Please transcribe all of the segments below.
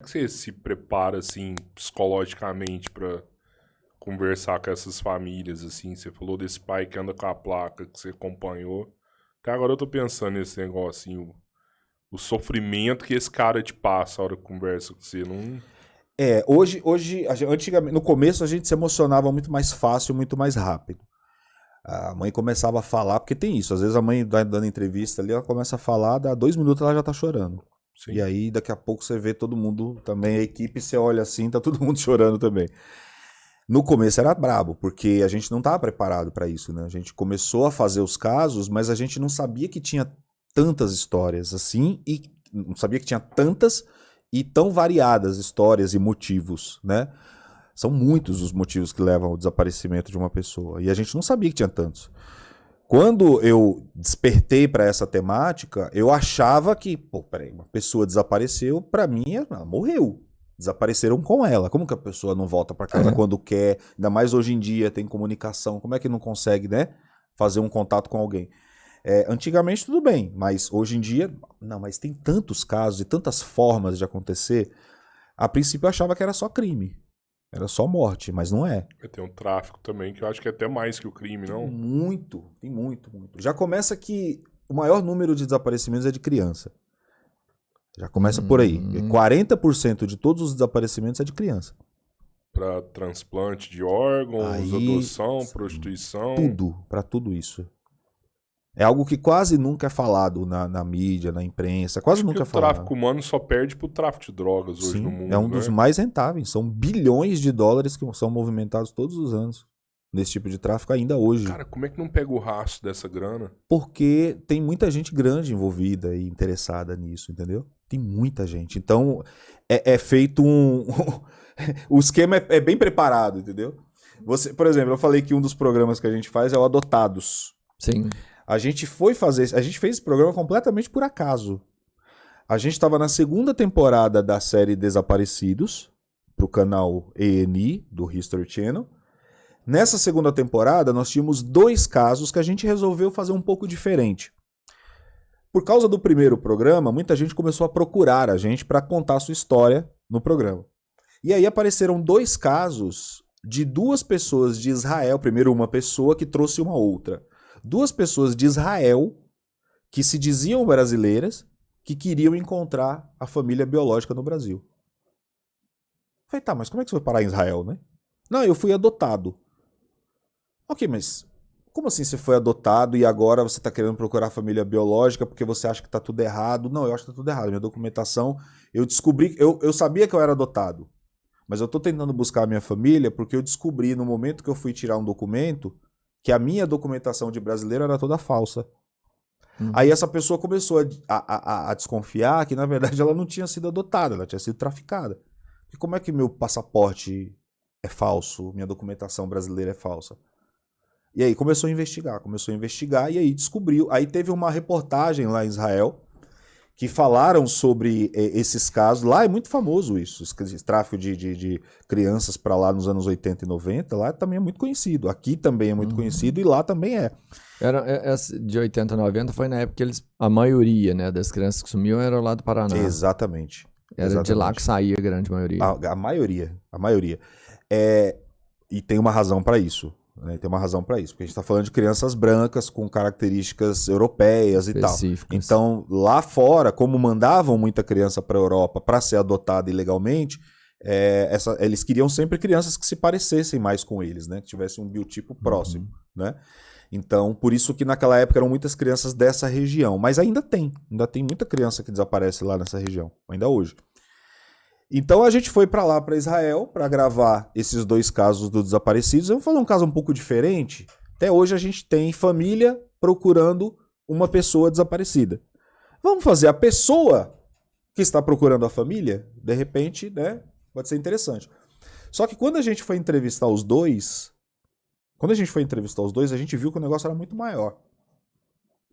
que você se prepara, assim, psicologicamente pra conversar com essas famílias, assim? Você falou desse pai que anda com a placa que você acompanhou. Até agora eu tô pensando nesse negócio, assim, o sofrimento que esse cara te passa a hora que conversa com você. Não... Antigamente, no começo a gente se emocionava muito mais fácil, muito mais rápido. A mãe começava a falar, porque tem isso, às vezes a mãe dando entrevista ali, ela começa a falar, dá 2 minutos ela já tá chorando. E Sim. aí daqui a pouco você vê todo mundo também, a equipe, você olha assim, tá todo mundo chorando também. No começo era brabo, porque a gente não estava preparado para isso, né? A gente começou a fazer os casos, mas a gente não sabia que tinha tantas histórias assim e não sabia que tinha tantas e tão variadas histórias e motivos, né? São muitos os motivos que levam ao desaparecimento de uma pessoa e a gente não sabia que tinha tantos. Quando eu despertei para essa temática, eu achava que, pô, peraí, uma pessoa desapareceu, para mim ela morreu. Desapareceram com ela. Como que a pessoa não volta para casa quando quer? Ainda mais hoje em dia tem comunicação. Como é que não consegue, né? Fazer um contato com alguém? Antigamente tudo bem, mas hoje em dia, não, mas tem tantos casos e tantas formas de acontecer. A princípio eu achava que era só crime. Era só morte, mas não é. Tem um tráfico também, que eu acho que é até mais que o crime, não? Tem muito, muito. Já começa que o maior número de desaparecimentos é de criança. Já começa por aí. 40% de todos os desaparecimentos é de criança. Pra transplante de órgãos, Aí, adoção, prostituição. para tudo isso. É algo que quase nunca é falado na mídia, na imprensa, quase Acho que nunca o é falado. tráfico humano só perde pro tráfico de drogas hoje no Sim, mundo, é um dos né? mais rentáveis. São bilhões de dólares que são movimentados todos os anos nesse tipo de tráfico ainda hoje. Cara, como é que não pega o rastro dessa grana? Porque tem muita gente grande envolvida e interessada nisso, entendeu? Tem muita gente. Então, é feito um. O esquema é bem preparado, entendeu? Você, por exemplo, eu falei que um dos programas que a gente faz é o Adotados. Sim. A gente fez esse programa completamente por acaso. A gente estava na segunda temporada da série Desaparecidos, pro canal ENI, do History Channel. Nessa segunda temporada, nós tínhamos 2 casos que a gente resolveu fazer um pouco diferente. Por causa do primeiro programa, muita gente começou a procurar a gente para contar a sua história no programa. E aí apareceram 2 casos de 2 pessoas de Israel. Primeiro, uma pessoa que trouxe uma outra. 2 pessoas de Israel que se diziam brasileiras que queriam encontrar a família biológica no Brasil. Eu falei, tá, mas como é que você foi parar em Israel, né? Não, eu fui adotado. Ok, mas como assim você foi adotado e agora você está querendo procurar a família biológica porque você acha que está tudo errado? Não, eu acho que está tudo errado. Minha documentação, eu descobri, eu sabia que eu era adotado, mas eu estou tentando buscar a minha família porque eu descobri no momento que eu fui tirar um documento que a minha documentação de brasileiro era toda falsa. Aí essa pessoa começou a desconfiar que, na verdade, ela não tinha sido adotada, ela tinha sido traficada. E como é que meu passaporte é falso, minha documentação brasileira é falsa? E aí começou a investigar e aí descobriu. Aí teve uma reportagem lá em Israel que falaram sobre esses casos. Lá é muito famoso isso, esse tráfico de crianças para lá nos anos 80 e 90. Lá também é muito conhecido. Aqui também é muito conhecido e lá também é. Essa de 80 a 90 foi na época que a maioria, né, das crianças que sumiam era lá do Paraná. Exatamente. Era de lá que saía a grande maioria. A maioria. E tem uma razão para isso. Né? Tem uma razão para isso, porque a gente está falando de crianças brancas com características europeias e tal. Então, lá fora, como mandavam muita criança para a Europa para ser adotada ilegalmente, eles queriam sempre crianças que se parecessem mais com eles, né? Que tivessem um biotipo próximo. Né? Então, por isso que naquela época eram muitas crianças dessa região. Mas ainda tem muita criança que desaparece lá nessa região, ainda hoje. Então a gente foi para lá, para Israel, para gravar esses 2 casos dos desaparecidos. Eu vou falar um caso um pouco diferente. Até hoje a gente tem família procurando uma pessoa desaparecida. Vamos fazer a pessoa que está procurando a família? De repente, né? Pode ser interessante. Só que quando a gente foi entrevistar os dois, a gente viu que o negócio era muito maior.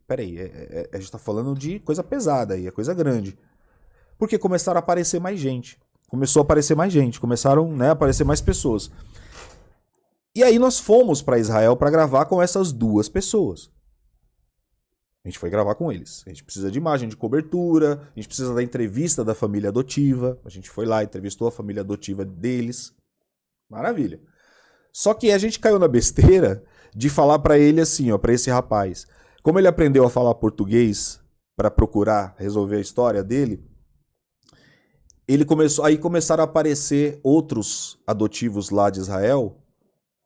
Peraí, a gente está falando de coisa pesada aí, é coisa grande. Porque começaram a aparecer mais gente. Começaram, né, a aparecer mais pessoas. E aí nós fomos para Israel para gravar com essas 2 pessoas. A gente foi gravar com eles. A gente precisa de imagem de cobertura, a gente precisa da entrevista da família adotiva. A gente foi lá, entrevistou a família adotiva deles. Maravilha. Só que a gente caiu na besteira de falar pra ele assim, ó, para esse rapaz. Como ele aprendeu a falar português pra procurar resolver a história dele, aí começaram a aparecer outros adotivos lá de Israel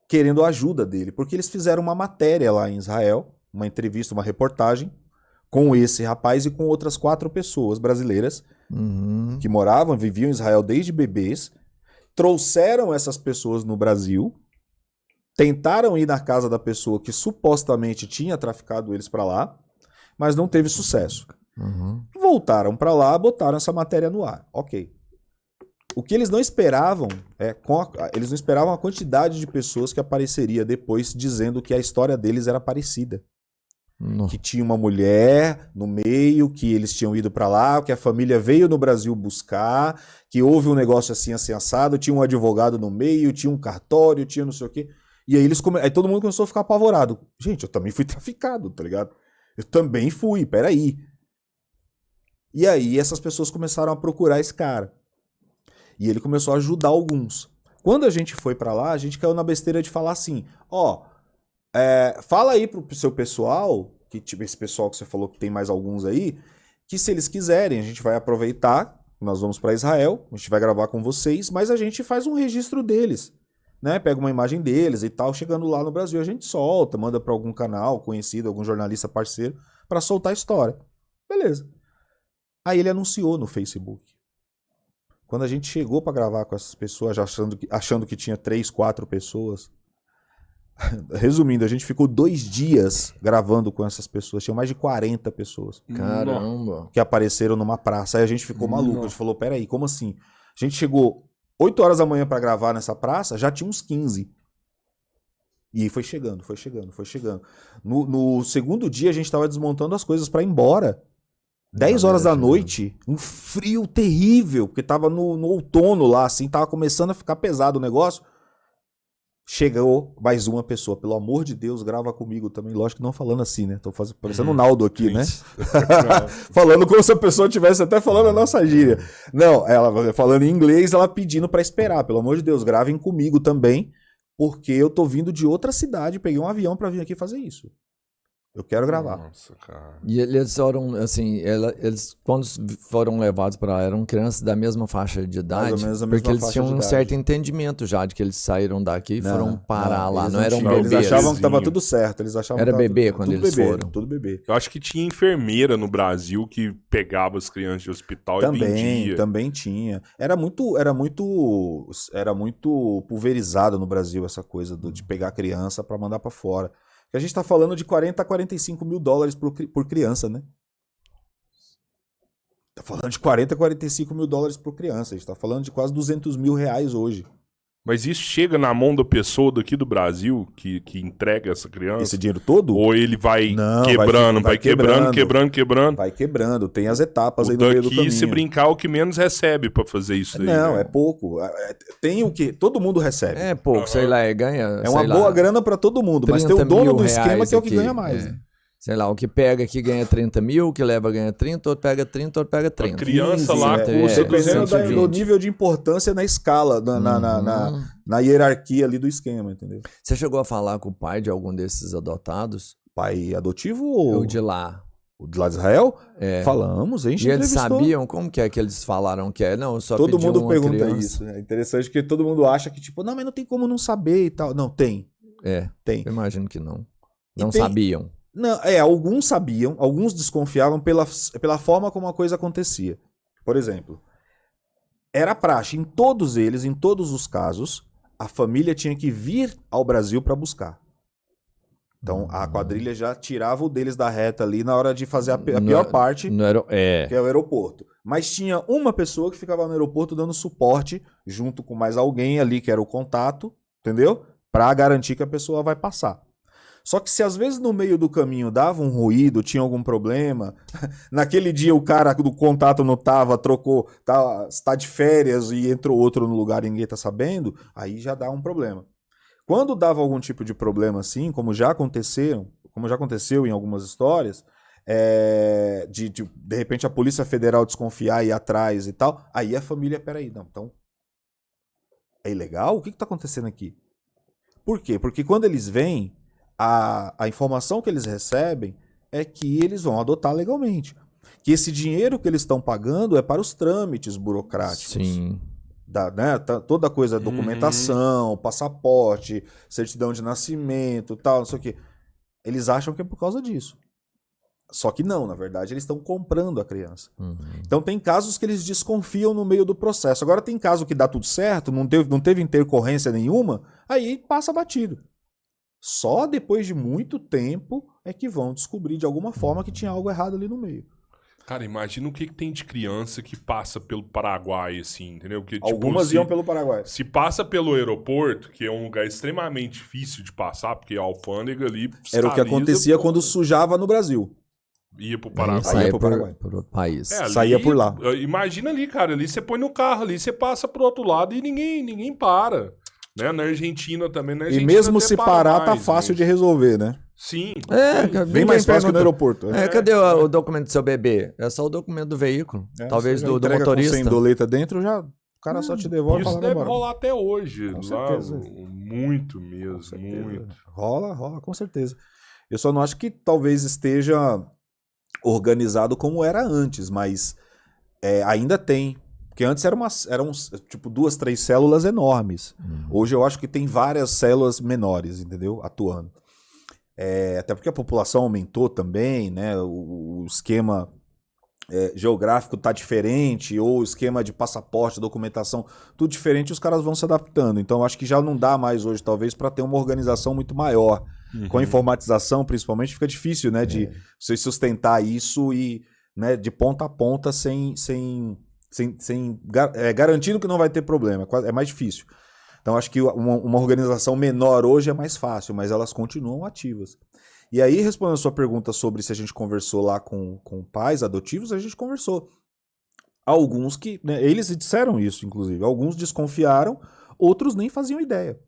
querendo a ajuda dele, porque eles fizeram uma matéria lá em Israel, uma entrevista, uma reportagem, com esse rapaz e com outras 4 pessoas brasileiras que moravam, viviam em Israel desde bebês, trouxeram essas pessoas no Brasil, tentaram ir na casa da pessoa que supostamente tinha traficado eles para lá, mas não teve sucesso. Voltaram para lá, botaram essa matéria no ar. Ok. O que eles não esperavam eles não esperavam a quantidade de pessoas que apareceria depois dizendo que a história deles era parecida. Que tinha uma mulher no meio, que eles tinham ido para lá, que a família veio no Brasil buscar, que houve um negócio assim assado, tinha um advogado no meio, tinha um cartório, tinha não sei o quê. E aí aí todo mundo começou a ficar apavorado. Gente, eu também fui traficado, tá ligado? Eu também fui, peraí. E aí essas pessoas começaram a procurar esse cara. E ele começou a ajudar alguns. Quando a gente foi pra lá, a gente caiu na besteira de falar assim, fala aí pro seu pessoal, que tipo esse pessoal que você falou que tem mais alguns aí, que se eles quiserem, a gente vai aproveitar, nós vamos pra Israel, a gente vai gravar com vocês, mas a gente faz um registro deles, né? Pega uma imagem deles e tal, chegando lá no Brasil a gente solta, manda pra algum canal conhecido, algum jornalista parceiro, pra soltar a história. Beleza. Aí ele anunciou no Facebook. Quando a gente chegou pra gravar com essas pessoas, já achando que tinha 3, 4 pessoas, resumindo, a gente ficou 2 dias gravando com essas pessoas. Tinha mais de 40 pessoas. Caramba. Que apareceram numa praça. Aí a gente ficou maluco. A gente falou, peraí, como assim? A gente chegou 8 horas da manhã pra gravar nessa praça, já tinha uns 15. E aí foi chegando. No segundo dia, a gente tava desmontando as coisas pra ir embora. 10 horas da noite, um frio terrível, porque tava no outono lá, assim, tava começando a ficar pesado o negócio. Chegou mais uma pessoa, pelo amor de Deus, grava comigo também. Lógico que não falando assim, né? Tô parecendo o Naldo aqui, né? Falando como se a pessoa estivesse até falando a nossa gíria. Não, ela falando em inglês, ela pedindo pra esperar. Pelo amor de Deus, gravem comigo também, porque eu tô vindo de outra cidade, peguei um avião pra vir aqui fazer isso. Eu quero gravar. Nossa, cara. E eles foram, assim, eles quando foram levados para lá, eram crianças da mesma faixa de idade? Mais ou menos a porque mesma eles faixa tinham de um idade. certo entendimento já de que eles saíram daqui e foram parar lá. Eles Não eram tinham, bebês. Eles achavam que tava tudo certo. Eles achavam Era que tava bebê tudo, quando tudo eles bebê, foram. Tudo bebê. Eu acho que tinha enfermeira no Brasil que pegava as crianças de hospital e vendia. Também tinha. Era muito pulverizado no Brasil essa coisa de pegar a criança pra mandar pra fora. Porque a gente tá falando de 40 a 45 mil dólares por criança, né? Tá falando de 40 a 45 mil dólares por criança. A gente tá falando de quase 200 mil reais hoje. Mas isso chega na mão da pessoa daqui do Brasil que entrega essa criança? Esse dinheiro todo? Ou ele vai Não, quebrando, vai quebrando? Vai quebrando. Tem as etapas aí no meio do caminho. Daqui, se brincar, o que menos recebe pra fazer isso aí. Não, né? é pouco. Tem o que todo mundo recebe. É pouco, sei lá, ganha. É uma boa grana pra todo mundo, mas tem o dono do esquema que é o que ganha mais. Né? Sei lá, o que pega aqui ganha 30 mil, o que leva ganha 30, outro pega 30, outro pega 30. A criança lá, dependendo do nível de importância na escala, na hierarquia ali do esquema, entendeu? Você chegou a falar com o pai de algum desses adotados? Pai adotivo ou o de lá? O de lá de Israel? É. Falamos, a gente E eles entrevistou. sabiam como que é que eles falaram que é? Não, eu só Todo pedi mundo uma pergunta criança. isso. É interessante que todo mundo acha que, tipo, não, mas não tem como não saber e tal. Não, tem. Tem. Eu imagino que não. Não tem... sabiam. Não, alguns sabiam, alguns desconfiavam pela forma como a coisa acontecia. Por exemplo, era praxe em todos eles, em todos os casos, a família tinha que vir ao Brasil para buscar. Então a quadrilha já tirava o deles da reta ali na hora de fazer a pior parte, que é o aeroporto. Mas tinha uma pessoa que ficava no aeroporto dando suporte, junto com mais alguém ali, que era o contato, entendeu? Para garantir que a pessoa vai passar. Só que se às vezes no meio do caminho dava um ruído, tinha algum problema, naquele dia o cara do contato não tava, trocou, tá de férias e entrou outro no lugar e ninguém tá sabendo, aí já dá um problema. Quando dava algum tipo de problema assim, como já aconteceu em algumas histórias, de repente a Polícia Federal desconfiar e ir atrás e tal, aí a família, peraí, não, então é ilegal? O que está acontecendo aqui? Por quê? Porque quando eles vêm, a informação que eles recebem é que eles vão adotar legalmente. Que esse dinheiro que eles estão pagando é para os trâmites burocráticos. Sim. Toda coisa, documentação, passaporte, certidão de nascimento, tal, não sei o quê. Eles acham que é por causa disso. Só que não, na verdade, eles estão comprando a criança. Então tem casos que eles desconfiam no meio do processo. Agora tem caso que dá tudo certo, não teve intercorrência nenhuma, aí passa batido. Só depois de muito tempo é que vão descobrir de alguma forma que tinha algo errado ali no meio. Cara, imagina o que tem de criança que passa pelo Paraguai, assim, entendeu? Porque, Algumas iam pelo Paraguai. Se passa pelo aeroporto, que é um lugar extremamente difícil de passar, porque a alfândega ali... Era o que acontecia quando sujava no Brasil. Ia pro Paraguai. Saía pro país. Ali, saía por lá. Imagina ali, cara, ali você põe no carro, ali você passa pro outro lado e ninguém para. Né? Na Argentina também, na Argentina e mesmo se parar, mais, tá fácil de resolver, né? Sim. Bem mais fácil que no aeroporto. Cadê o documento do seu bebê? É só o documento do veículo. Talvez do motorista. Sem doleta dentro, já o cara só te devolve e fala, isso deve rolar até hoje. Com lá, certeza. Muito mesmo, muito. Rola, com certeza. Eu só não acho que talvez esteja organizado como era antes, mas ainda tem. Porque antes eram tipo 2, 3 células enormes. Hoje eu acho que tem várias células menores, entendeu? Atuando. Até porque a população aumentou também, né? O esquema geográfico tá diferente, ou o esquema de passaporte, documentação, tudo diferente, os caras vão se adaptando. Então eu acho que já não dá mais hoje, talvez, para ter uma organização muito maior. Com a informatização, principalmente, fica difícil, né? De você sustentar isso e, né, de ponta a ponta garantindo que não vai ter problema. É mais difícil. Então, acho que uma organização menor hoje é mais fácil, mas elas continuam ativas. E aí, respondendo a sua pergunta sobre se a gente conversou lá com pais adotivos, a gente conversou. Alguns que, né, eles disseram isso, inclusive. Alguns desconfiaram, outros nem faziam ideia.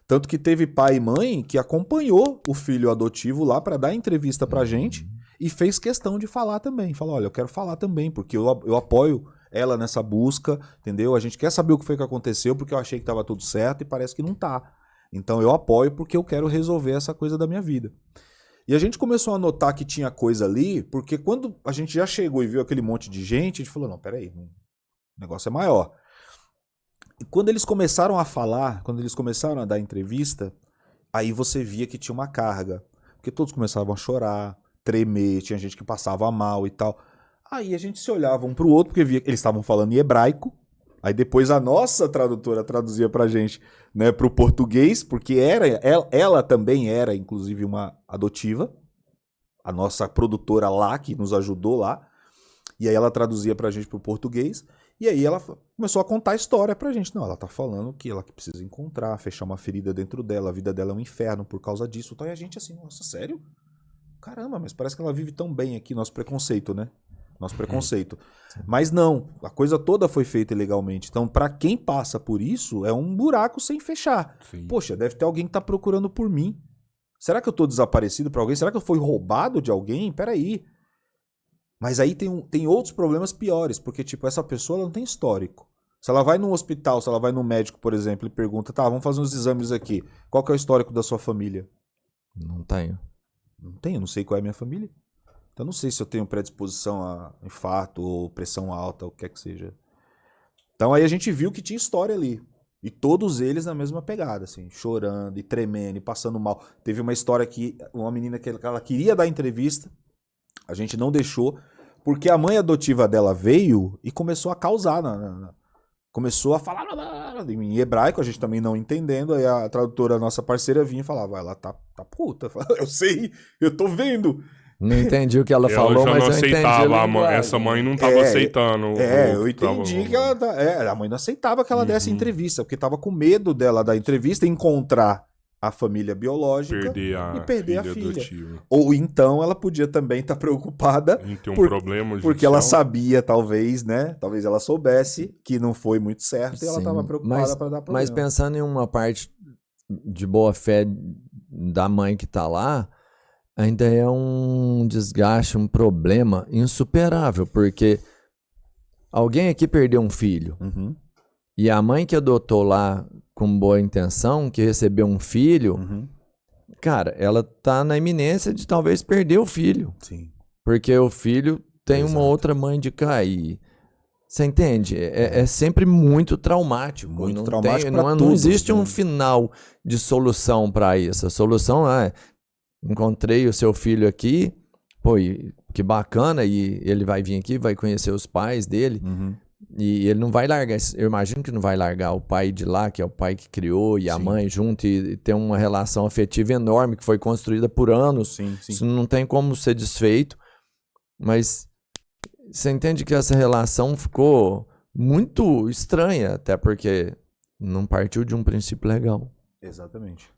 Tanto que teve pai e mãe que acompanhou o filho adotivo lá para dar entrevista pra gente e fez questão de falar também. Falou, olha, eu quero falar também, porque eu apoio ela nessa busca, entendeu? A gente quer saber o que foi que aconteceu, porque eu achei que estava tudo certo e parece que não tá. Então eu apoio porque eu quero resolver essa coisa da minha vida. E a gente começou a notar que tinha coisa ali, porque quando a gente já chegou e viu aquele monte de gente, a gente falou, não, peraí, o negócio é maior. E quando eles começaram a falar, quando eles começaram a dar entrevista, aí você via que tinha uma carga. Porque todos começavam a chorar, tremer, tinha gente que passava mal e tal. Aí a gente se olhava um pro outro, porque via que eles estavam falando em hebraico. Aí depois a nossa tradutora traduzia pra gente, né, pro português, porque ela também era, inclusive, uma adotiva. A nossa produtora lá, que nos ajudou lá. E aí ela traduzia pra gente pro português. E aí ela começou a contar a história pra gente. Não, ela tá falando que ela precisa encontrar, fechar uma ferida dentro dela, a vida dela é um inferno por causa disso. Então, e a gente assim, nossa, sério? Caramba, mas parece que ela vive tão bem aqui, nosso preconceito, né? Nosso preconceito. Mas não, a coisa toda foi feita ilegalmente. Então, pra quem passa por isso, é um buraco sem fechar. Sim. Poxa, deve ter alguém que tá procurando por mim. Será que eu tô desaparecido pra alguém? Será que eu fui roubado de alguém? Peraí. Mas aí tem outros problemas piores, porque, tipo, essa pessoa ela não tem histórico. Se ela vai num hospital, se ela vai num médico, por exemplo, e pergunta, tá, vamos fazer uns exames aqui. Qual que é o histórico da sua família? Não tenho. Não tenho, não sei qual é a minha família. Então não sei se eu tenho predisposição a infarto ou pressão alta, ou o que quer que seja. Então aí a gente viu que tinha história ali. E todos eles na mesma pegada, assim, chorando e tremendo e passando mal. Teve uma história que uma menina que ela queria dar entrevista, a gente não deixou, porque a mãe adotiva dela veio e começou a causar. Começou a falar em hebraico, a gente também não entendendo. Aí a tradutora, nossa parceira, vinha e falava, ela tá puta. Eu sei, eu tô vendo. Não entendi o que ela falou, mas eu entendi. Essa mãe não tava aceitando. Eu entendi que ela... a mãe não aceitava que ela desse entrevista, porque tava com medo dela dar entrevista e encontrar a família biológica e perder a filha. Adotiva. Ou então ela podia também estar preocupada em ter um problema porque ela sabia, talvez, né? Talvez ela soubesse que não foi muito certo. Sim, e ela estava preocupada para dar problema. Mas pensando em uma parte de boa fé da mãe que tá lá, ainda é um desgaste, um problema insuperável, porque alguém aqui perdeu um filho. Uhum. E a mãe que adotou lá com boa intenção, que recebeu um filho, Uhum. cara, ela tá na iminência de talvez perder o filho. Sim. Porque o filho tem uma Exato. outra mãe de cá e... Você entende? É sempre muito traumático. Muito não traumático pra não todos, existe né? um final de solução para isso. A solução é... Encontrei o seu filho aqui, pô, que bacana, e ele vai vir aqui, vai conhecer os pais dele, Uhum. e ele não vai largar, eu imagino que não vai largar o pai de lá, que é o pai que criou, e a Sim. mãe junto, e ter uma relação afetiva enorme, que foi construída por anos. Sim, sim. Isso não tem como ser desfeito, mas você entende que essa relação ficou muito estranha, até porque não partiu de um princípio legal. Exatamente.